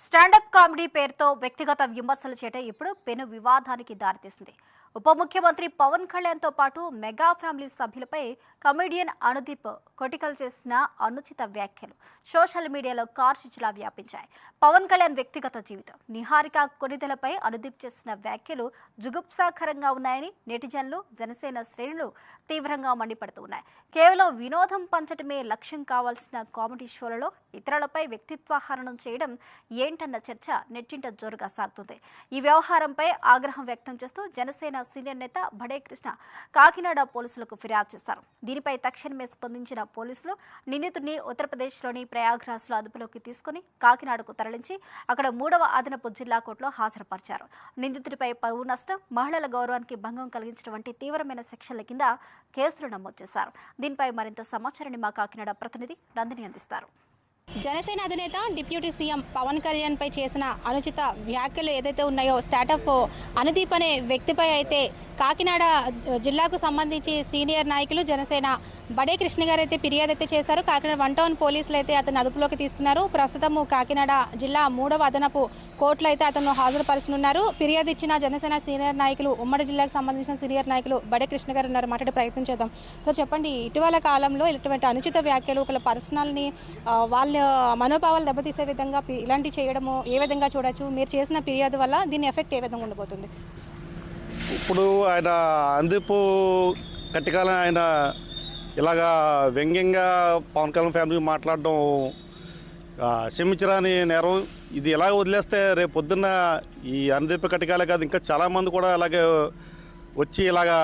Stand up comedy పేరుతో వ్యక్తిగత విమర్శలు చేయడం ఇప్పుడు పెను వివాదానికి దారితీసింది. ఉప ముఖ్యమంత్రి పవన్ కళ్యాణ్తో పాటు మెగా ఫ్యామిలీ సభ్యులపై కమెడియన్ అనుదీప్ కొటికల్ చేసిన అనుచిత వ్యాఖ్యలు సోషల్ మీడియాలో కార్చిచ్చులా వ్యాపించాయి. పవన్ కళ్యాణ్ వ్యక్తిగత జీవితం, నిహారిక కొనిదెలపై అనుదీప్ చేసిన వ్యాఖ్యలు జుగుప్సాకరంగా ఉన్నాయని నెటిజన్లు, జనసేన శ్రేణులు తీవ్రంగా మండిపడుతూ ఉన్నాయి. కేవలం వినోదం పంచడమే లక్ష్యం కావాల్సిన కామెడీ షోలలో ఇతరులపై వ్యక్తిత్వహరణం చేయడం ఏంటన్న చర్చ నెట్టింట జోరుగా సాగుతుంది. ఈ వ్యవహారంపై ఆగ్రహం వ్యక్తం చేస్తూ జనసేన సీనియర్ నేత బడే కృష్ణ కాకినాడ పోలీసులకు ఫిర్యాదు చేశారు. దీనిపై తక్షణమే స్పందించిన పోలీసులు నిందితుడిని ఉత్తరప్రదేశ్లోని ప్రయాగ్రాజ్లో అదుపులోకి తీసుకుని కాకినాడకు తరలించి అక్కడ 3వ అదనపు జిల్లా కోర్టులో హాజరుపరిచారు. నిందితుడిపై పరువు నష్టం, మహిళల గౌరవానికి భంగం కలిగించడం వంటి తీవ్రమైన సెక్షన్ల కింద కేసులు నమోదు చేశారు. దీనిపై మరింత సమాచారాన్ని మా కాకినాడ ప్రతినిధి నందిని అందిస్తారు. జనసేన అధినేత డిప్యూటీ సీఎం పవన్ కళ్యాణ్ పై చేసిన అనుచిత వ్యాఖ్యలు ఏదైతే ఉన్నాయో స్టార్టప్ అనుదీప్ అనే వ్యక్తిపై అయితే కాకినాడ జిల్లాకు సంబంధించి సీనియర్ నాయకులు జనసేన బడే కృష్ణ గారు అయితే ఫిర్యాదు అయితే చేశారు. కాకినాడ 1 టౌన్ పోలీసులు అయితే అతను అదుపులోకి తీసుకున్నారు. ప్రస్తుతము కాకినాడ జిల్లా 3వ అదనపు కోర్టులో అయితే అతను హాజరుపరుచనున్నారు. ఫిర్యాదు ఇచ్చిన జనసేన సీనియర్ నాయకులు, ఉమ్మడి జిల్లాకు సంబంధించిన సీనియర్ నాయకులు బడే కృష్ణ గారు ఉన్నారు. మాట్లాడే ప్రయత్నం చేద్దాం. సో చెప్పండి, ఇటీవల కాలంలో ఇటువంటి అనుచిత వ్యాఖ్యలు, ఒకళ్ళ పర్సనల్ని వాళ్ళ మనోభావాలు దెబ్బతీసే విధంగా ఇలాంటివి చేయడము ఏ విధంగా చూడొచ్చు? మీరు చేసిన ఫిర్యాదు వల్ల దీని ఎఫెక్ట్ ఏ విధంగా ఉండబోతుంది? ఇప్పుడు ఆయన అందీపు కట్టికాలం ఆయన ఇలాగా వ్యంగ్యంగా పవన్ కళ్యాణ్ ఫ్యామిలీ మాట్లాడడం క్షమించరాని నేరం. ఇది ఇలా వదిలేస్తే రేపు పొద్దున్న ఈ అనుదీప్ కట్టికాలే కాదు, ఇంకా చాలామంది కూడా అలాగే వచ్చి ఇలాగా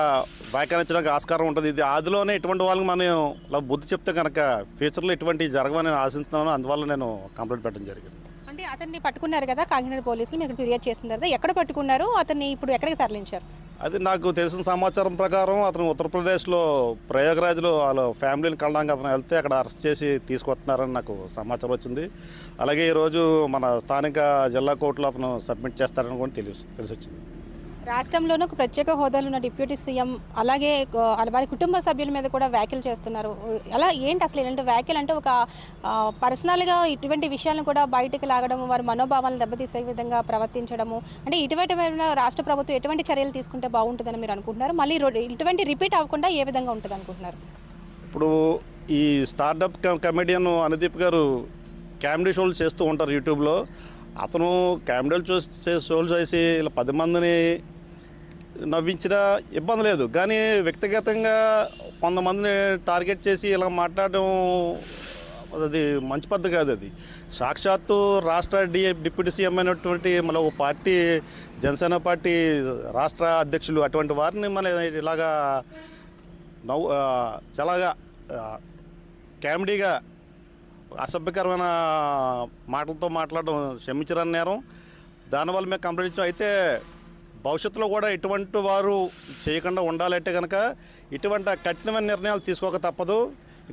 వ్యాఖ్యానించడానికి ఆస్కారం ఉంటుంది. ఇది ఆదిలోనే ఇటువంటి వాళ్ళకి మనం ఇలా బుద్ధి చెప్తే కనుక ఫ్యూచర్లో ఇటువంటి జరగమని నేను ఆశిస్తున్నాను. అందువల్ల నేను కంప్లైంట్ పెట్టడం జరిగింది. అంటే అతన్ని పట్టుకున్నారు కదా కాకినాడ పోలీసులు, మీకు ఫిర్యాదు చేసిన తర్వాత ఎక్కడ పట్టుకున్నారు? అతన్ని ఇప్పుడు ఎక్కడికి తరలించారు? అది నాకు తెలిసిన సమాచారం ప్రకారం అతను ఉత్తరప్రదేశ్లో ప్రయాగ్రాజ్లో వాళ్ళ ఫ్యామిలీని కలడానికి అతను వెళ్తే అక్కడ అరెస్ట్ చేసి తీసుకొస్తున్నారని నాకు సమాచారం వచ్చింది. అలాగే ఈరోజు మన స్థానిక జిల్లా కోర్టులో అతను సబ్మిట్ చేస్తారని కూడా తెలిసి వచ్చింది. రాష్ట్రంలోనూ ఒక ప్రత్యేక హోదాలో ఉన్న డిప్యూటీ సీఎం అలాగే వారి కుటుంబ సభ్యుల మీద కూడా వ్యాఖ్యలు చేస్తున్నారు. అలా ఏంటి అసలు ఇలాంటి వ్యాఖ్యలు? అంటే ఒక పర్సనల్గా ఇటువంటి విషయాలను కూడా బయటకు లాగడం, వారి మనోభావాలను దెబ్బతీసే విధంగా ప్రవర్తించడము, అంటే ఇటువంటి రాష్ట్ర ప్రభుత్వం ఎటువంటి చర్యలు తీసుకుంటే బాగుంటుందని మీరు అనుకుంటున్నారు? మళ్ళీ ఇటువంటి రిపీట్ అవ్వకుండా ఏ విధంగా ఉంటుంది అనుకుంటున్నారు? ఇప్పుడు ఈ స్టార్టప్ కమెడియన్ అనుదీప్ గారు కామెడీ షోలు చేస్తూ ఉంటారు యూట్యూబ్లో. అతను కామెడీలు షోలు చేసి ఇలా 10 మందిని నవ్వించినా ఇబ్బంది లేదు, కానీ వ్యక్తిగతంగా కొంతమందిని టార్గెట్ చేసి ఇలా మాట్లాడడం అది మంచి పద్ధతి కాదు. అది సాక్షాత్తు రాష్ట్ర డిప్యూటీ సీఎం అయినటువంటి మన ఒక పార్టీ, జనసేన పార్టీ రాష్ట్ర అధ్యక్షులు, అటువంటి వారిని మన ఇలాగా చాలాగా కామెడీగా అసభ్యకరమైన మాటలతో మాట్లాడడం క్షమించరాని నేరం. దానివల్ల మేము కంప్లైంట్ ఇచ్చాం. అయితే భవిష్యత్తులో కూడా ఇటువంటి వారు చేయకుండా ఉండాలంటే కనుక ఇటువంటి కఠినమైన నిర్ణయాలు తీసుకోక తప్పదు.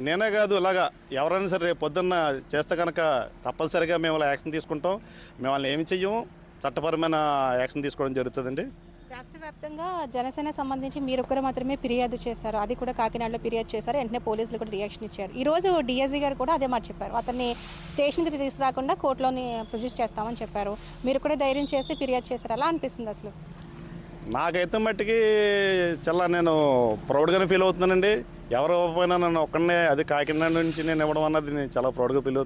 నేనే కాదు, ఇలాగా ఎవరైనా సరే రేపు పొద్దున్న చేస్తే కనుక తప్పనిసరిగా మేము అలా యాక్షన్ తీసుకుంటాం. మేము వాళ్ళని ఏమి చెయ్యము, చట్టపరమైన యాక్షన్ తీసుకోవడం జరుగుతుందండి. రాష్ట్ర వ్యాప్తంగా జనసేన సంబంధించి మీరొక్కరు మాత్రమే ఫిర్యాదు చేశారు. అది కూడా కాకినాడలో ఫిర్యాదు చేశారు. వెంటనే పోలీసులు కూడా రియాక్షన్ ఇచ్చారు. ఈరోజు డిఎస్జీ గారు కూడా అదే మాట చెప్పారు. అతన్ని స్టేషన్కి తీసుకురాకుండా కోర్టులోని ప్రొడ్యూస్ చేస్తామని చెప్పారు. మీరు కూడా ధైర్యం చేసి ఫిర్యాదు చేశారు. ఎలా అనిపిస్తుంది అసలు? నాకైతే మట్టికి చాలా నేను ప్రౌడ్గానే ఫీల్ అవుతున్నానండి. ఎవరు ఇవ్వకపోయినా నన్ను ఒక్కడనే, అది కాకినాడ నుంచి నేను ఇవ్వడం అన్నది నేను చాలా ప్రౌడ్గా ఫీల్ అవుతున్నాను.